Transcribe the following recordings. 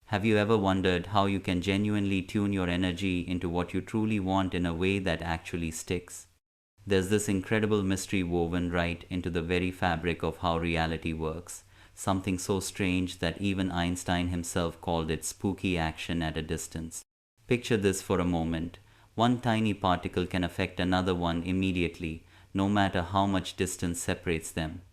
Have you ever wondered how you can genuinely tune your energy into what you truly want in a way that actually sticks? There's this incredible mystery woven right into the very fabric of how reality works, something so strange that even Einstein himself called it spooky action at a distance. Picture this for a moment. One tiny particle can affect another one immediately, no matter how much distance separates them.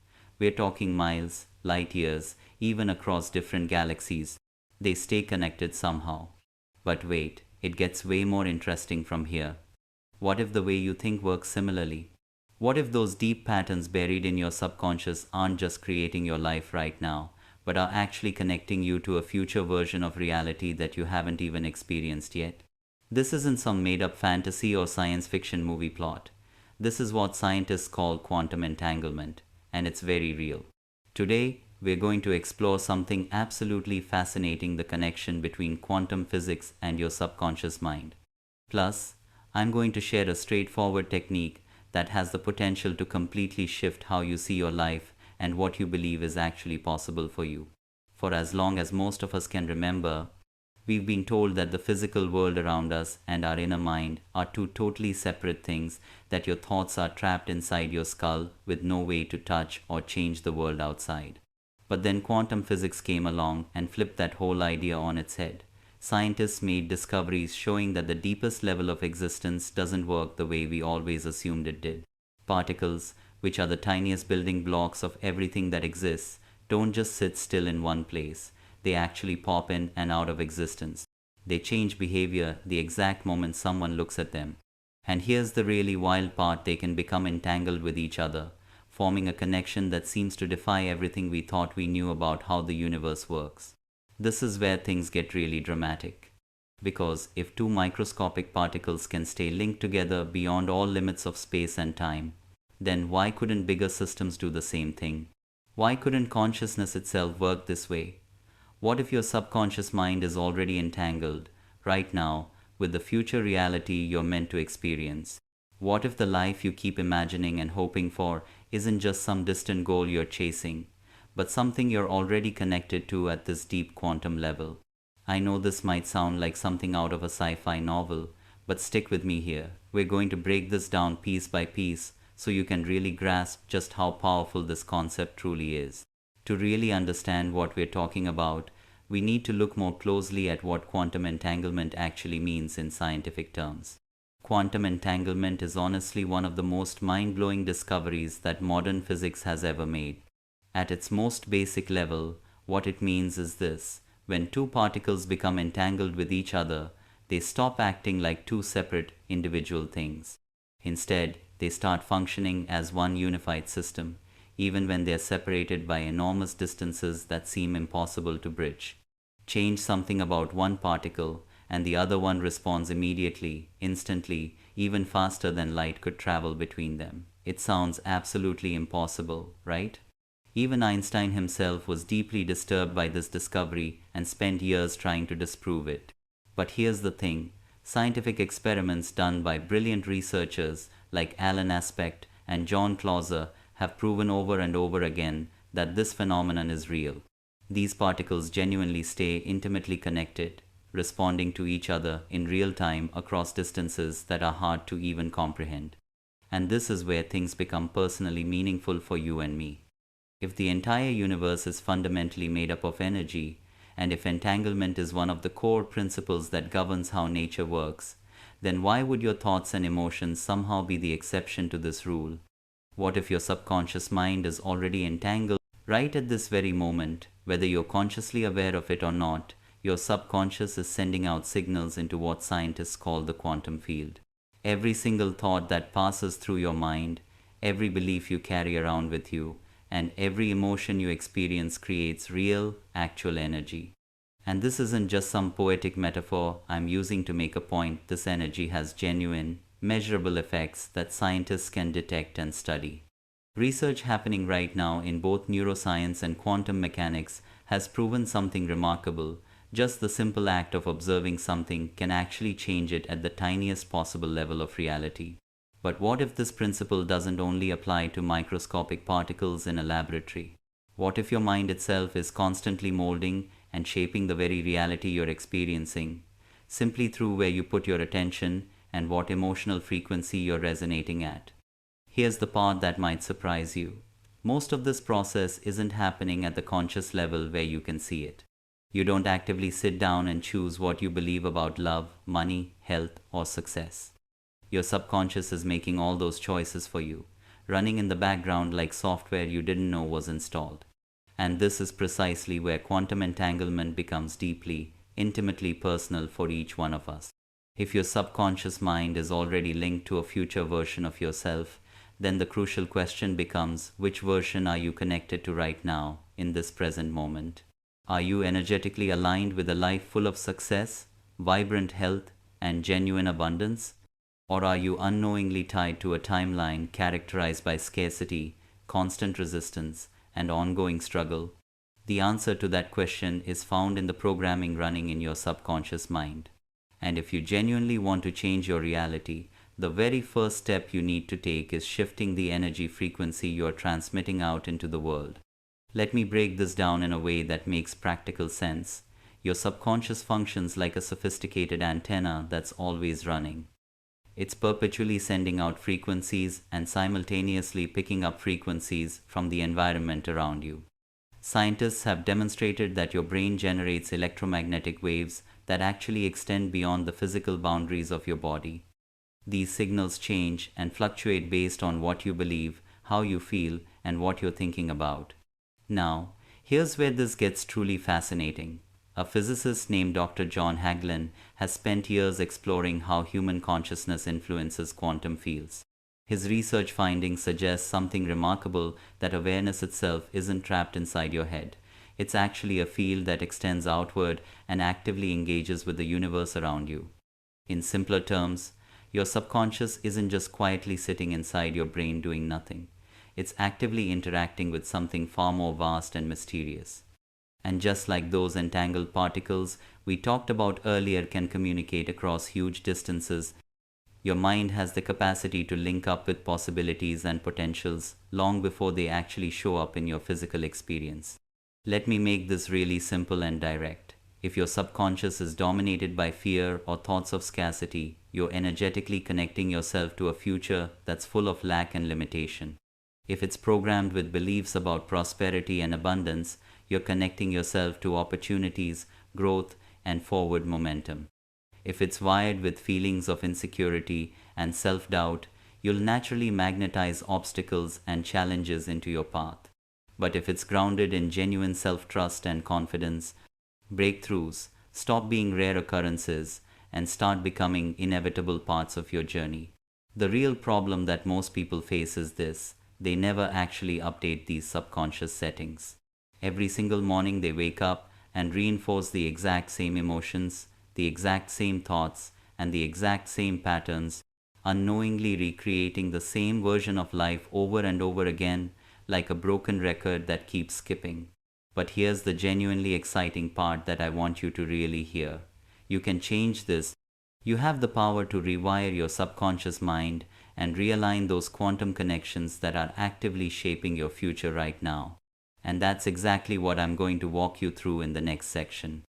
We're talking miles, light years, even across different galaxies. They stay connected somehow. But wait, it gets way more interesting from here. What if the way you think works similarly? What if those deep patterns buried in your subconscious aren't just creating your life right now, but are actually connecting you to a future version of reality that you haven't even experienced yet? This isn't some made up fantasy or science fiction movie plot. This is what scientists call quantum entanglement, and it's very real. Today, we're going to explore something absolutely fascinating, the connection between quantum physics and your subconscious mind. Plus, I'm going to share a straightforward technique that has the potential to completely shift how you see your life and what you believe is actually possible for you. For as long as most of us can remember, we've been told that the physical world around us and our inner mind are two totally separate things, that your thoughts are trapped inside your skull with no way to touch or change the world outside. But then quantum physics came along and flipped that whole idea on its head. Scientists made discoveries showing that the deepest level of existence doesn't work the way we always assumed it did. Particles, which are the tiniest building blocks of everything that exists, don't just sit still in one place. They actually pop in and out of existence. They change behavior the exact moment someone looks at them. And here's the really wild part: they can become entangled with each other, forming a connection that seems to defy everything we thought we knew about how the universe works. This is where things get really dramatic. Because if two microscopic particles can stay linked together beyond all limits of space and time, then why couldn't bigger systems do the same thing? Why couldn't consciousness itself work this way? What if your subconscious mind is already entangled, right now, with the future reality you're meant to experience? What if the life you keep imagining and hoping for isn't just some distant goal you're chasing, but something you're already connected to at this deep quantum level? I know this might sound like something out of a sci-fi novel, but stick with me here. We're going to break this down piece by piece so you can really grasp just how powerful this concept truly is. To really understand what we're talking about, we need to look more closely at what quantum entanglement actually means in scientific terms. Quantum entanglement is honestly one of the most mind-blowing discoveries that modern physics has ever made. At its most basic level, what it means is this: when two particles become entangled with each other, they stop acting like two separate individual things. Instead, they start functioning as one unified system, even when they are separated by enormous distances that seem impossible to bridge. Change something about one particle, and the other one responds immediately, instantly, even faster than light could travel between them. It sounds absolutely impossible, right? Even Einstein himself was deeply disturbed by this discovery and spent years trying to disprove it. But here's the thing: scientific experiments done by brilliant researchers like Alan Aspect and John Clauser have proven over and over again that this phenomenon is real. These particles genuinely stay intimately connected, responding to each other in real time across distances that are hard to even comprehend. And this is where things become personally meaningful for you and me. If the entire universe is fundamentally made up of energy, and if entanglement is one of the core principles that governs how nature works, then why would your thoughts and emotions somehow be the exception to this rule? What if your subconscious mind is already entangled right at this very moment? Whether you're consciously aware of it or not, your subconscious is sending out signals into what scientists call the quantum field. Every single thought that passes through your mind, every belief you carry around with you, and every emotion you experience creates real, actual energy. And this isn't just some poetic metaphor I'm using to make a point. This energy has genuine, measurable effects that scientists can detect and study. Research happening right now in both neuroscience and quantum mechanics has proven something remarkable. Just the simple act of observing something can actually change it at the tiniest possible level of reality. But what if this principle doesn't only apply to microscopic particles in a laboratory? What if your mind itself is constantly molding and shaping the very reality you're experiencing, simply through where you put your attention and what emotional frequency you're resonating at. Here's the part that might surprise you. Most of this process isn't happening at the conscious level where you can see it. You don't actively sit down and choose what you believe about love, money, health, or success. Your subconscious is making all those choices for you, running in the background like software you didn't know was installed. And this is precisely where quantum entanglement becomes deeply, intimately personal for each one of us. If your subconscious mind is already linked to a future version of yourself, then the crucial question becomes, which version are you connected to right now, in this present moment? Are you energetically aligned with a life full of success, vibrant health, and genuine abundance? Or are you unknowingly tied to a timeline characterized by scarcity, constant resistance, and ongoing struggle? The answer to that question is found in the programming running in your subconscious mind. And if you genuinely want to change your reality, the very first step you need to take is shifting the energy frequency you are transmitting out into the world. Let me break this down in a way that makes practical sense. Your subconscious functions like a sophisticated antenna that's always running. It's perpetually sending out frequencies and simultaneously picking up frequencies from the environment around you. Scientists have demonstrated that your brain generates electromagnetic waves that actually extend beyond the physical boundaries of your body. These signals change and fluctuate based on what you believe, how you feel, and what you're thinking about. Now, here's where this gets truly fascinating. A physicist named Dr. John Hagelin has spent years exploring how human consciousness influences quantum fields. His research findings suggest something remarkable, that awareness itself isn't trapped inside your head. It's actually a field that extends outward and actively engages with the universe around you. In simpler terms, your subconscious isn't just quietly sitting inside your brain doing nothing. It's actively interacting with something far more vast and mysterious. And just like those entangled particles we talked about earlier can communicate across huge distances, your mind has the capacity to link up with possibilities and potentials long before they actually show up in your physical experience. Let me make this really simple and direct. If your subconscious is dominated by fear or thoughts of scarcity, you're energetically connecting yourself to a future that's full of lack and limitation. If it's programmed with beliefs about prosperity and abundance, you're connecting yourself to opportunities, growth, and forward momentum. If it's wired with feelings of insecurity and self-doubt, you'll naturally magnetize obstacles and challenges into your path. But if it's grounded in genuine self-trust and confidence, breakthroughs stop being rare occurrences and start becoming inevitable parts of your journey. The real problem that most people face is this: they never actually update these subconscious settings. Every single morning they wake up and reinforce the exact same emotions, the exact same thoughts, and the exact same patterns, unknowingly recreating the same version of life over and over again, like a broken record that keeps skipping. But here's the genuinely exciting part that I want you to really hear. You can change this. You have the power to rewire your subconscious mind and realign those quantum connections that are actively shaping your future right now. And that's exactly what I'm going to walk you through in the next section.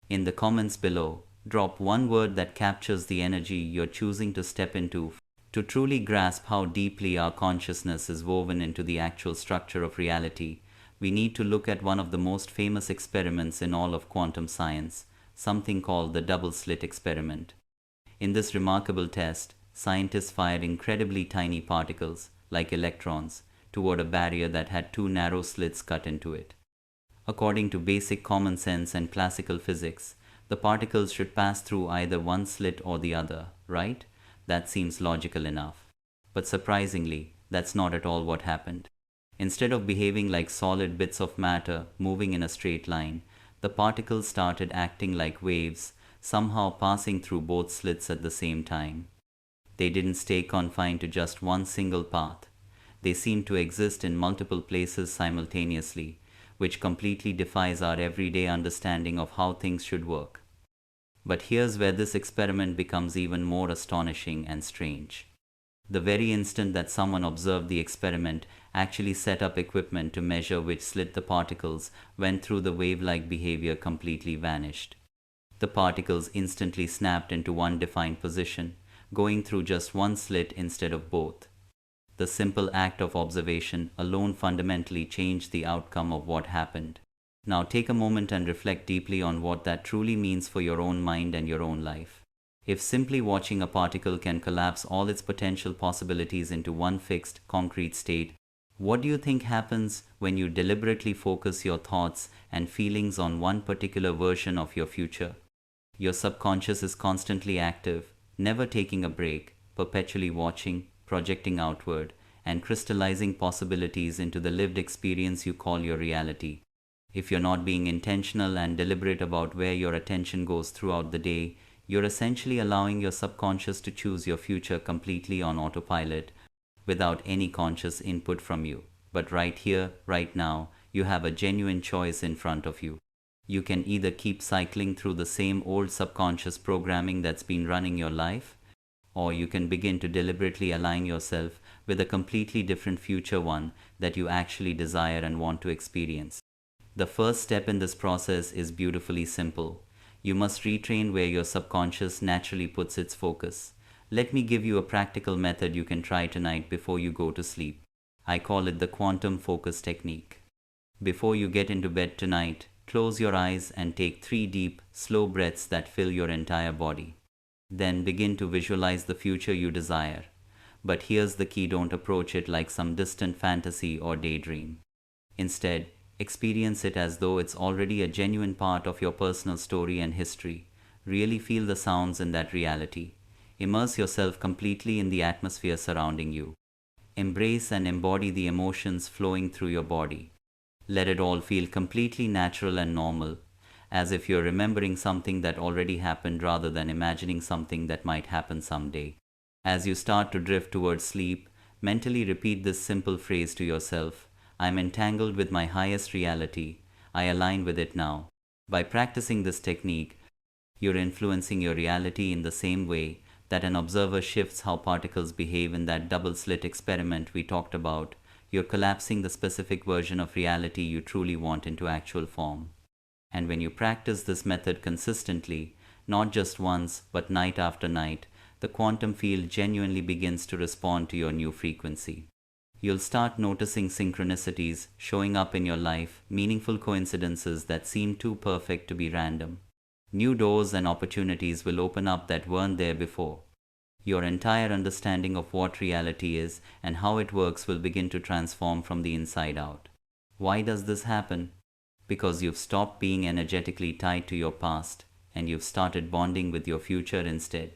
In the comments below, drop one word that captures the energy you're choosing to step into. To truly grasp how deeply our consciousness is woven into the actual structure of reality, we need to look at one of the most famous experiments in all of quantum science, something called the Double Slit Experiment. In this remarkable test, scientists fired incredibly tiny particles, like electrons, toward a barrier that had two narrow slits cut into it. According to basic common sense and classical physics, the particles should pass through either one slit or the other, right? That seems logical enough. But surprisingly, that's not at all what happened. Instead of behaving like solid bits of matter moving in a straight line, the particles started acting like waves, somehow passing through both slits at the same time. They didn't stay confined to just one single path. They seemed to exist in multiple places simultaneously, which completely defies our everyday understanding of how things should work. But here's where this experiment becomes even more astonishing and strange. The very instant that someone observed the experiment, actually set up equipment to measure which slit the particles went through. The wave-like behavior completely vanished. The particles instantly snapped into one defined position, going through just one slit instead of both. The simple act of observation alone fundamentally changed the outcome of what happened. Now take a moment and reflect deeply on what that truly means for your own mind and your own life. If simply watching a particle can collapse all its potential possibilities into one fixed, concrete state, what do you think happens when you deliberately focus your thoughts and feelings on one particular version of your future? Your subconscious is constantly active, never taking a break, perpetually watching, projecting outward, and crystallizing possibilities into the lived experience you call your reality. If you're not being intentional and deliberate about where your attention goes throughout the day, you're essentially allowing your subconscious to choose your future completely on autopilot, without any conscious input from you. But right here, right now, you have a genuine choice in front of you. You can either keep cycling through the same old subconscious programming that's been running your life, or you can begin to deliberately align yourself with a completely different future, one that you actually desire and want to experience. The first step in this process is beautifully simple. You must retrain where your subconscious naturally puts its focus. Let me give you a practical method you can try tonight before you go to sleep. I call it the quantum focus technique. Before you get into bed tonight, close your eyes and take 3 deep, slow breaths that fill your entire body. Then begin to visualize the future you desire. But here's the key: don't approach it like some distant fantasy or daydream. Instead, experience it as though it's already a genuine part of your personal story and history. Really feel the sounds in that reality. Immerse yourself completely in the atmosphere surrounding you. Embrace and embody the emotions flowing through your body. Let it all feel completely natural and normal, as if you're remembering something that already happened rather than imagining something that might happen someday. As you start to drift towards sleep, mentally repeat this simple phrase to yourself: I'm entangled with my highest reality. I align with it now. By practicing this technique, you're influencing your reality in the same way that an observer shifts how particles behave in that double slit experiment we talked about. You're collapsing the specific version of reality you truly want into actual form. And when you practice this method consistently, not just once, but night after night, the quantum field genuinely begins to respond to your new frequency. You'll start noticing synchronicities showing up in your life, meaningful coincidences that seem too perfect to be random. New doors and opportunities will open up that weren't there before. Your entire understanding of what reality is and how it works will begin to transform from the inside out. Why does this happen? Because you've stopped being energetically tied to your past and you've started bonding with your future instead.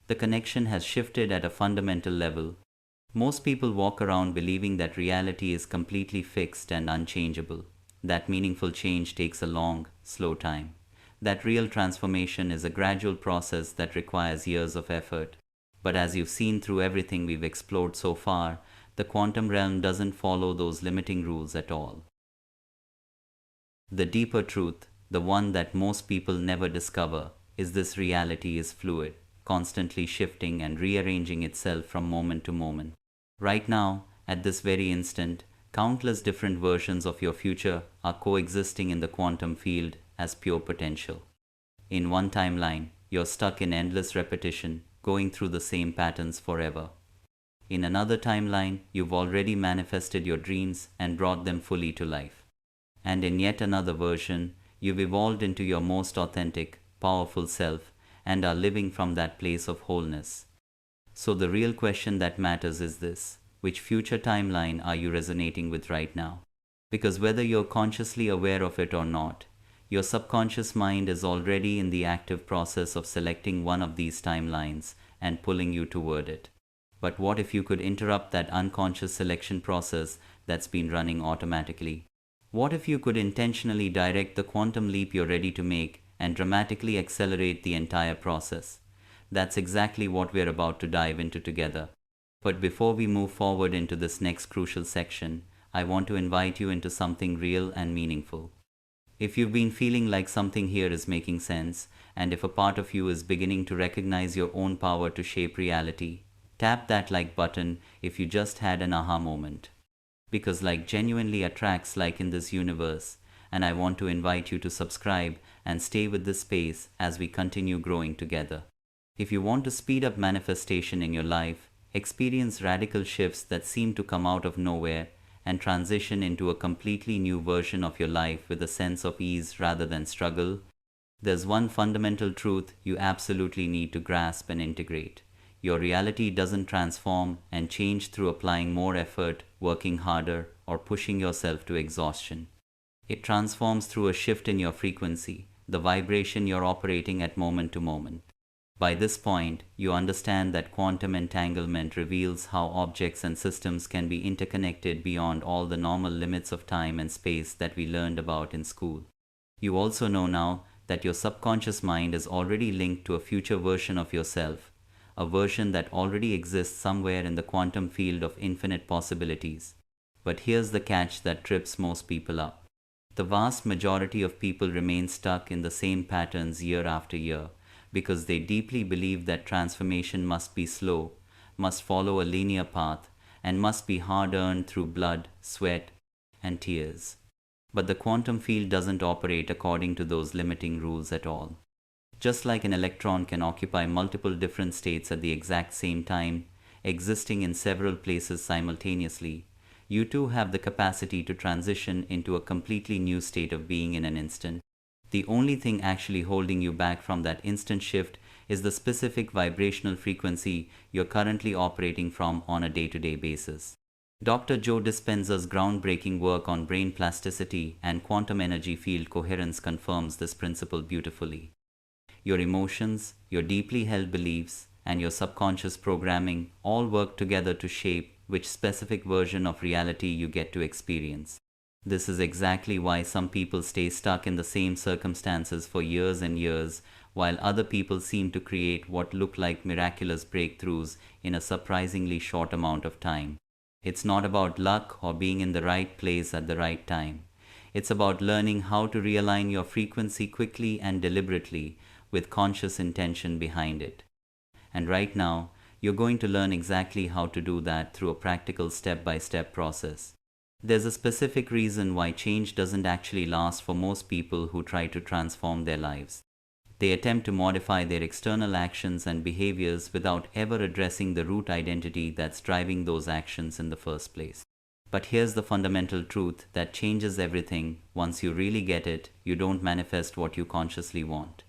The connection has shifted at a fundamental level. Most people walk around believing that reality is completely fixed and unchangeable. That meaningful change takes a long, slow time. That real transformation is a gradual process that requires years of effort. But as you've seen through everything we've explored so far, the quantum realm doesn't follow those limiting rules at all. The deeper truth, the one that most people never discover, is this: reality is fluid, constantly shifting and rearranging itself from moment to moment. Right now, at this very instant, countless different versions of your future are coexisting in the quantum field as pure potential. In one timeline, you're stuck in endless repetition, going through the same patterns forever. In another timeline, you've already manifested your dreams and brought them fully to life. And in yet another version, you've evolved into your most authentic, powerful self and are living from that place of wholeness. So the real question that matters is this: which future timeline are you resonating with right now? Because whether you're consciously aware of it or not, your subconscious mind is already in the active process of selecting one of these timelines and pulling you toward it. But what if you could interrupt that unconscious selection process that's been running automatically? What if you could intentionally direct the quantum leap you're ready to make and dramatically accelerate the entire process? That's exactly what we're about to dive into together. But before we move forward into this next crucial section, I want to invite you into something real and meaningful. If you've been feeling like something here is making sense, and if a part of you is beginning to recognize your own power to shape reality, tap that like button if you just had an aha moment. because like genuinely attracts like in this universe, and I want to invite you to subscribe and stay with this space as we continue growing together. If you want to speed up manifestation in your life, experience radical shifts that seem to come out of nowhere, and transition into a completely new version of your life with a sense of ease rather than struggle, there's one fundamental truth you absolutely need to grasp and integrate. Your reality doesn't transform and change through applying more effort, working harder, or pushing yourself to exhaustion. It transforms through a shift in your frequency, the vibration you're operating at moment to moment. By this point, you understand that quantum entanglement reveals how objects and systems can be interconnected beyond all the normal limits of time and space that we learned about in school. You also know now that your subconscious mind is already linked to a future version of yourself, a version that already exists somewhere in the quantum field of infinite possibilities. But here's the catch that trips most people up. The vast majority of people remain stuck in the same patterns year after year because they deeply believe that transformation must be slow, must follow a linear path, and must be hard-earned through blood, sweat, and tears. But the quantum field doesn't operate according to those limiting rules at all. Just like an electron can occupy multiple different states at the exact same time, existing in several places simultaneously, you too have the capacity to transition into a completely new state of being in an instant. The only thing actually holding you back from that instant shift is the specific vibrational frequency you're currently operating from on a day-to-day basis. Dr. Joe Dispenza's groundbreaking work on brain plasticity and quantum energy field coherence confirms this principle beautifully. Your emotions, your deeply held beliefs, and your subconscious programming all work together to shape which specific version of reality you get to experience. This is exactly why some people stay stuck in the same circumstances for years and years, while other people seem to create what look like miraculous breakthroughs in a surprisingly short amount of time. It's not about luck or being in the right place at the right time. It's about learning how to realign your frequency quickly and deliberately with conscious intention behind it. And right now, you're going to learn exactly how to do that through a practical step-by-step process. There's a specific reason why change doesn't actually last for most people who try to transform their lives. They attempt to modify their external actions and behaviors without ever addressing the root identity that's driving those actions in the first place. But here's the fundamental truth that changes everything. Once you really get it, you don't manifest what you consciously want.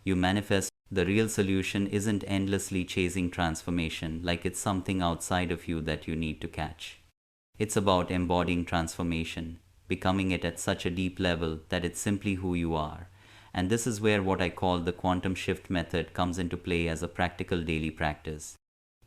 You manifest. The real solution isn't endlessly chasing transformation like it's something outside of you that you need to catch. It's about embodying transformation, becoming it at such a deep level that it's simply who you are. And this is where what I call the quantum shift method comes into play as a practical daily practice.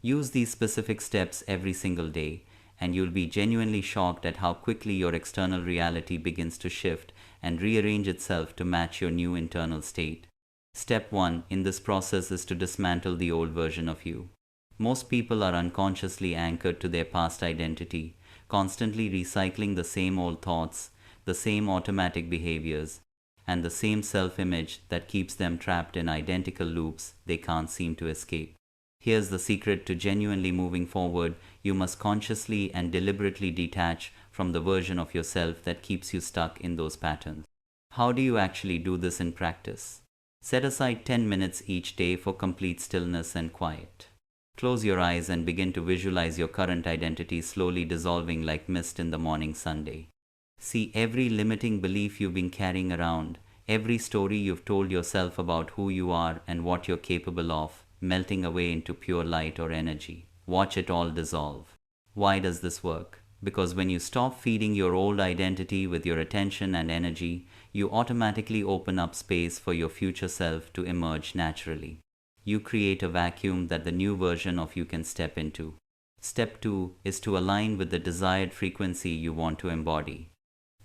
Use these specific steps every single day, and you'll be genuinely shocked at how quickly your external reality begins to shift and rearrange itself to match your new internal state. Step 1 in this process is to dismantle the old version of you. Most people are unconsciously anchored to their past identity, constantly recycling the same old thoughts, the same automatic behaviors, and the same self-image that keeps them trapped in identical loops they can't seem to escape. Here's the secret to genuinely moving forward. You must consciously and deliberately detach from the version of yourself that keeps you stuck in those patterns. How do you actually do this in practice? Set aside 10 minutes each day for complete stillness and quiet. Close your eyes and begin to visualize your current identity slowly dissolving like mist in the morning sunday. See every limiting belief you've been carrying around, every story you've told yourself about who you are and what you're capable of, melting away into pure light or energy. Watch it all dissolve. Why does this work? Because when you stop feeding your old identity with your attention and energy, you automatically open up space for your future self to emerge naturally. You create a vacuum that the new version of you can step into. Step 2 is to align with the desired frequency you want to embody.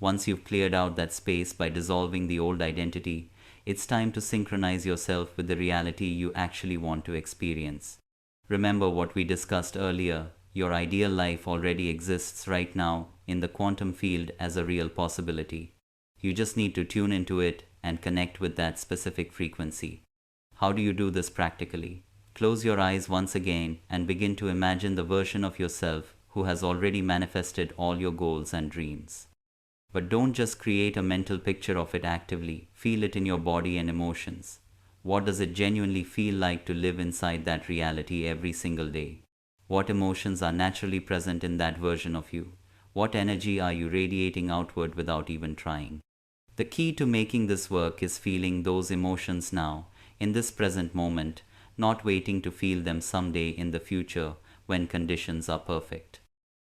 Once you've cleared out that space by dissolving the old identity, it's time to synchronize yourself with the reality you actually want to experience. Remember what we discussed earlier. Your ideal life already exists right now in the quantum field as a real possibility. You just need to tune into it and connect with that specific frequency. How do you do this practically? Close your eyes once again and begin to imagine the version of yourself who has already manifested all your goals and dreams. But don't just create a mental picture of it actively, feel it in your body and emotions. What does it genuinely feel like to live inside that reality every single day? What emotions are naturally present in that version of you? What energy are you radiating outward without even trying? The key to making this work is feeling those emotions now, in this present moment, not waiting to feel them someday in the future when conditions are perfect.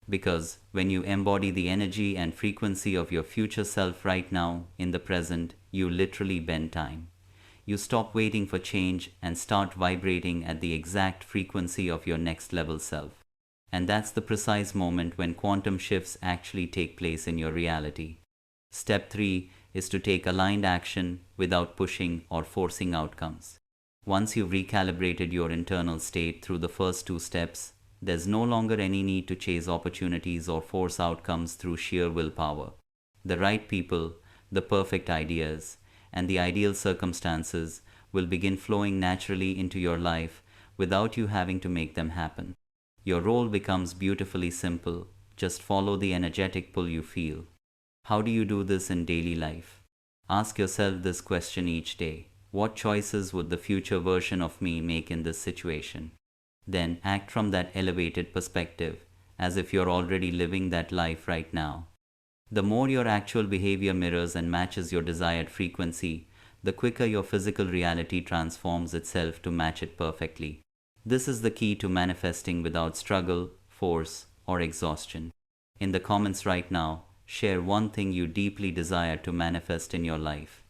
Because when you embody the energy and frequency of your future self right now, in the present, you literally bend time. You stop waiting for change and start vibrating at the exact frequency of your next level self. And that's the precise moment when quantum shifts actually take place in your reality. Step 3 is to take aligned action without pushing or forcing outcomes. Once you've recalibrated your internal state through the first 2 steps, there's no longer any need to chase opportunities or force outcomes through sheer willpower. The right people, the perfect ideas, and the ideal circumstances will begin flowing naturally into your life without you having to make them happen. Your role becomes beautifully simple. Just follow the energetic pull you feel. How do you do this in daily life? Ask yourself this question each day. What choices would the future version of me make in this situation? Then act from that elevated perspective, as if you're already living that life right now. The more your actual behavior mirrors and matches your desired frequency, the quicker your physical reality transforms itself to match it perfectly. This is the key to manifesting without struggle, force, or exhaustion. In the comments right now, share one thing you deeply desire to manifest in your life.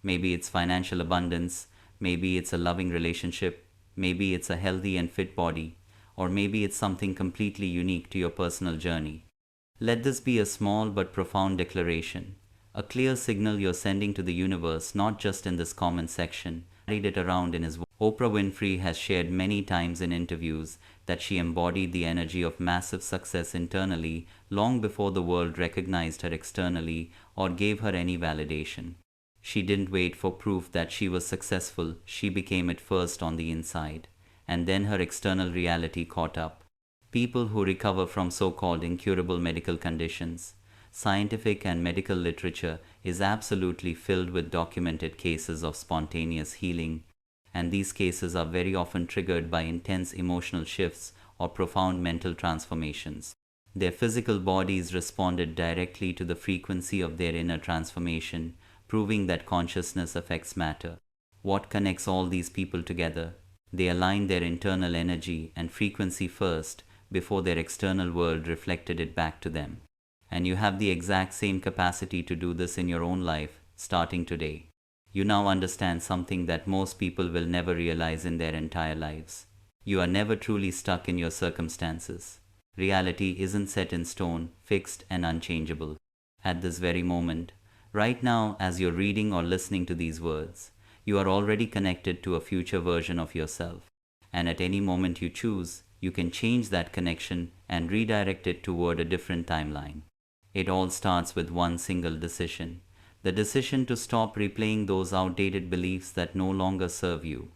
Maybe it's financial abundance, maybe it's a loving relationship, maybe it's a healthy and fit body, or maybe it's something completely unique to your personal journey. Let this be a small but profound declaration, a clear signal you're sending to the universe, not just in this comment section. Carried it around in his voice. Oprah Winfrey has shared many times in interviews that she embodied the energy of massive success internally long before the world recognized her externally or gave her any validation. She didn't wait for proof that she was successful, she became it first on the inside, and then her external reality caught up. People who recover from so-called incurable medical conditions. Scientific and medical literature is absolutely filled with documented cases of spontaneous healing, and these cases are very often triggered by intense emotional shifts or profound mental transformations. Their physical bodies responded directly to the frequency of their inner transformation, proving that consciousness affects matter. What connects all these people together? They align their internal energy and frequency first, before their external world reflected it back to them. And you have the exact same capacity to do this in your own life, starting today. You now understand something that most people will never realize in their entire lives. You are never truly stuck in your circumstances. Reality isn't set in stone, fixed and unchangeable. At this very moment, right now, as you're reading or listening to these words, you are already connected to a future version of yourself. And at any moment you choose, you can change that connection and redirect it toward a different timeline. It all starts with one single decision. The decision to stop replaying those outdated beliefs that no longer serve you.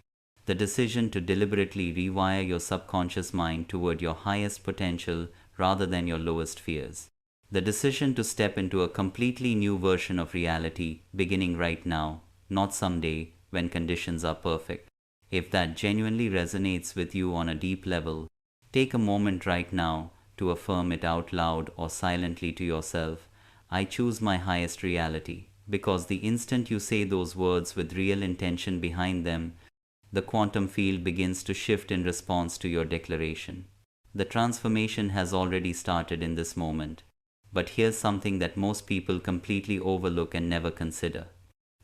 The decision to deliberately rewire your subconscious mind toward your highest potential rather than your lowest fears. The decision to step into a completely new version of reality beginning right now, not someday when conditions are perfect. If that genuinely resonates with you on a deep level, take a moment right now to affirm it out loud or silently to yourself. I choose my highest reality. Because the instant you say those words with real intention behind them, the quantum field begins to shift in response to your declaration. The transformation has already started in this moment. But here's something that most people completely overlook and never consider.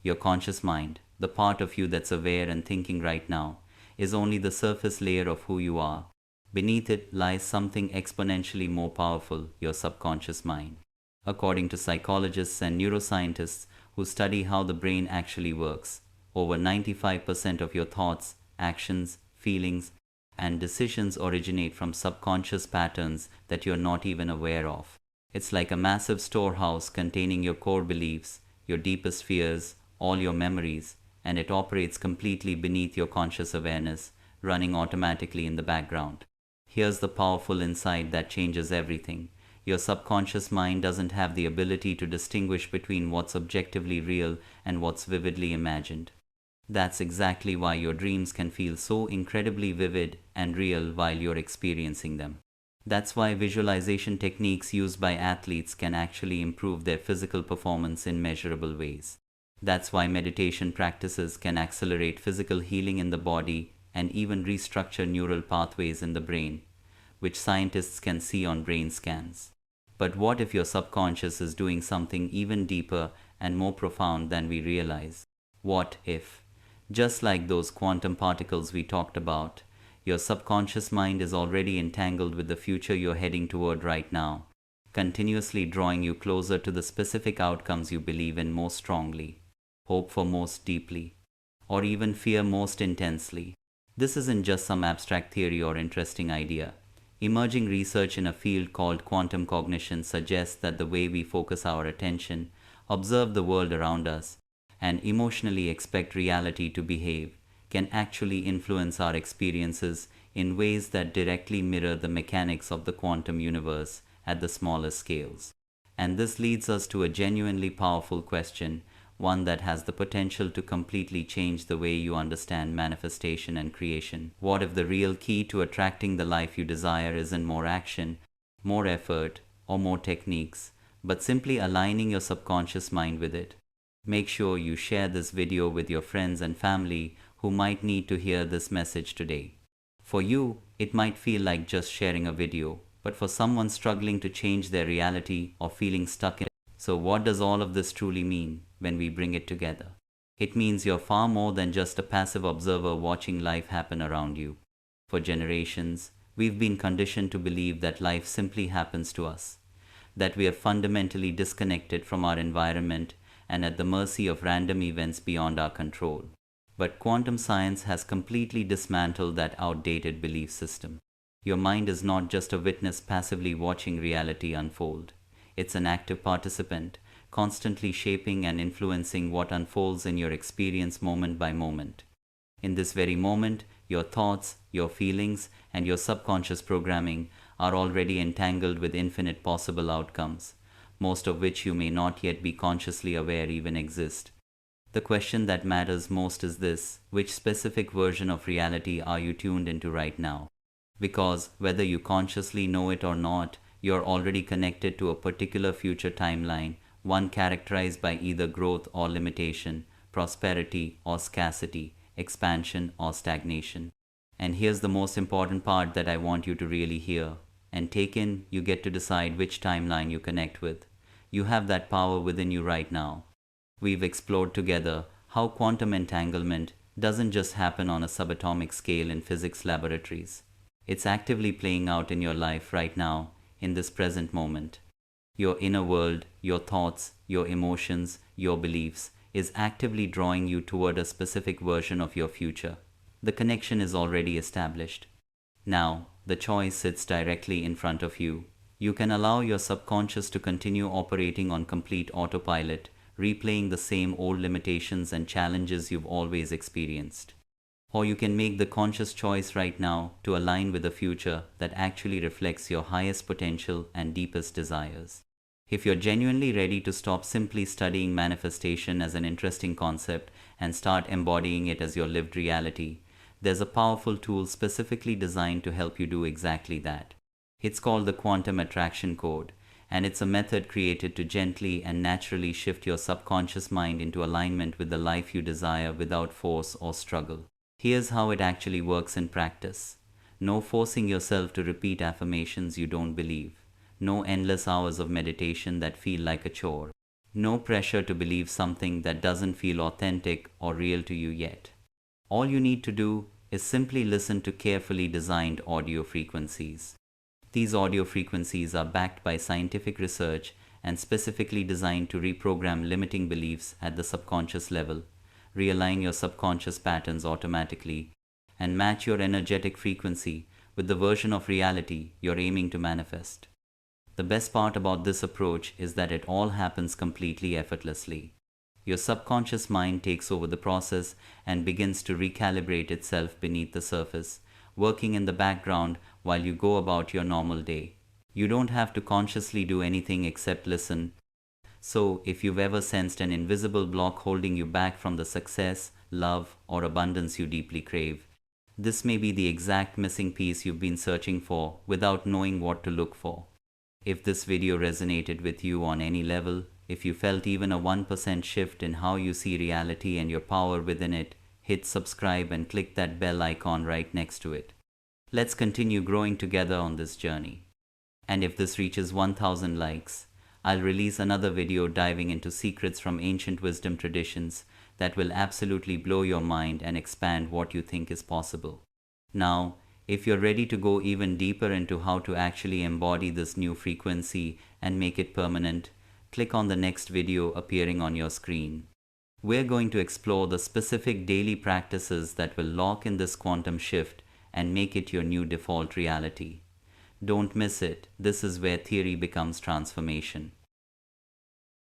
Your conscious mind, the part of you that's aware and thinking right now, is only the surface layer of who you are. Beneath it lies something exponentially more powerful, your subconscious mind. According to psychologists and neuroscientists who study how the brain actually works, over 95% of your thoughts, actions, feelings, and decisions originate from subconscious patterns that you're not even aware of. It's like a massive storehouse containing your core beliefs, your deepest fears, all your memories, and it operates completely beneath your conscious awareness, running automatically in the background. Here's the powerful insight that changes everything. Your subconscious mind doesn't have the ability to distinguish between what's objectively real and what's vividly imagined. That's exactly why your dreams can feel so incredibly vivid and real while you're experiencing them. That's why visualization techniques used by athletes can actually improve their physical performance in measurable ways. That's why meditation practices can accelerate physical healing in the body and even restructure neural pathways in the brain, which scientists can see on brain scans. But what if your subconscious is doing something even deeper and more profound than we realize? What if, just like those quantum particles we talked about, your subconscious mind is already entangled with the future you're heading toward right now, continuously drawing you closer to the specific outcomes you believe in most strongly, hope for most deeply, or even fear most intensely? This isn't just some abstract theory or interesting idea. Emerging research in a field called quantum cognition suggests that the way we focus our attention, observe the world around us, and emotionally expect reality to behave can actually influence our experiences in ways that directly mirror the mechanics of the quantum universe at the smallest scales. And this leads us to a genuinely powerful question, one that has the potential to completely change the way you understand manifestation and creation. What if the real key to attracting the life you desire isn't more action, more effort, or more techniques, but simply aligning your subconscious mind with it? Make sure you share this video with your friends and family who might need to hear this message today. For you, it might feel like just sharing a video, but for someone struggling to change their reality or feeling stuck in it. So what does all of this truly mean when we bring it together? It means you're far more than just a passive observer watching life happen around you. For generations, we've been conditioned to believe that life simply happens to us, that we are fundamentally disconnected from our environment and at the mercy of random events beyond our control. But quantum science has completely dismantled that outdated belief system. Your mind is not just a witness passively watching reality unfold. It's an active participant, constantly shaping and influencing what unfolds in your experience moment by moment. In this very moment, your thoughts, your feelings, and your subconscious programming are already entangled with infinite possible outcomes, most of which you may not yet be consciously aware even exist. The question that matters most is this: which specific version of reality are you tuned into right now? Because whether you consciously know it or not, you're already connected to a particular future timeline, one characterized by either growth or limitation, prosperity or scarcity, expansion or stagnation. And here's the most important part that I want you to really hear and take in: you get to decide which timeline you connect with. You have that power within you right now. We've explored together how quantum entanglement doesn't just happen on a subatomic scale in physics laboratories. It's actively playing out in your life right now, in this present moment. Your inner world, your thoughts, your emotions, your beliefs is actively drawing you toward a specific version of your future. The connection is already established. Now, the choice sits directly in front of you. You can allow your subconscious to continue operating on complete autopilot, replaying the same old limitations and challenges you've always experienced. Or you can make the conscious choice right now to align with a future that actually reflects your highest potential and deepest desires. If you're genuinely ready to stop simply studying manifestation as an interesting concept and start embodying it as your lived reality, there's a powerful tool specifically designed to help you do exactly that. It's called the Quantum Attraction Code, and it's a method created to gently and naturally shift your subconscious mind into alignment with the life you desire without force or struggle. Here's how it actually works in practice. No forcing yourself to repeat affirmations you don't believe. No endless hours of meditation that feel like a chore. No pressure to believe something that doesn't feel authentic or real to you yet. All you need to do is simply listen to carefully designed audio frequencies. These audio frequencies are backed by scientific research and specifically designed to reprogram limiting beliefs at the subconscious level, realign your subconscious patterns automatically, and match your energetic frequency with the version of reality you're aiming to manifest. The best part about this approach is that it all happens completely effortlessly. Your subconscious mind takes over the process and begins to recalibrate itself beneath the surface, working in the background while you go about your normal day. You don't have to consciously do anything except listen. So, if you've ever sensed an invisible block holding you back from the success, love, or abundance you deeply crave, this may be the exact missing piece you've been searching for without knowing what to look for. If this video resonated with you on any level, if you felt even a 1% shift in how you see reality and your power within it, hit subscribe and click that bell icon right next to it. Let's continue growing together on this journey. And if this reaches 1000 likes, I'll release another video diving into secrets from ancient wisdom traditions that will absolutely blow your mind and expand what you think is possible. Now, if you're ready to go even deeper into how to actually embody this new frequency and make it permanent, click on the next video appearing on your screen. We're going to explore the specific daily practices that will lock in this quantum shift and make it your new default reality. Don't miss it. This is where theory becomes transformation.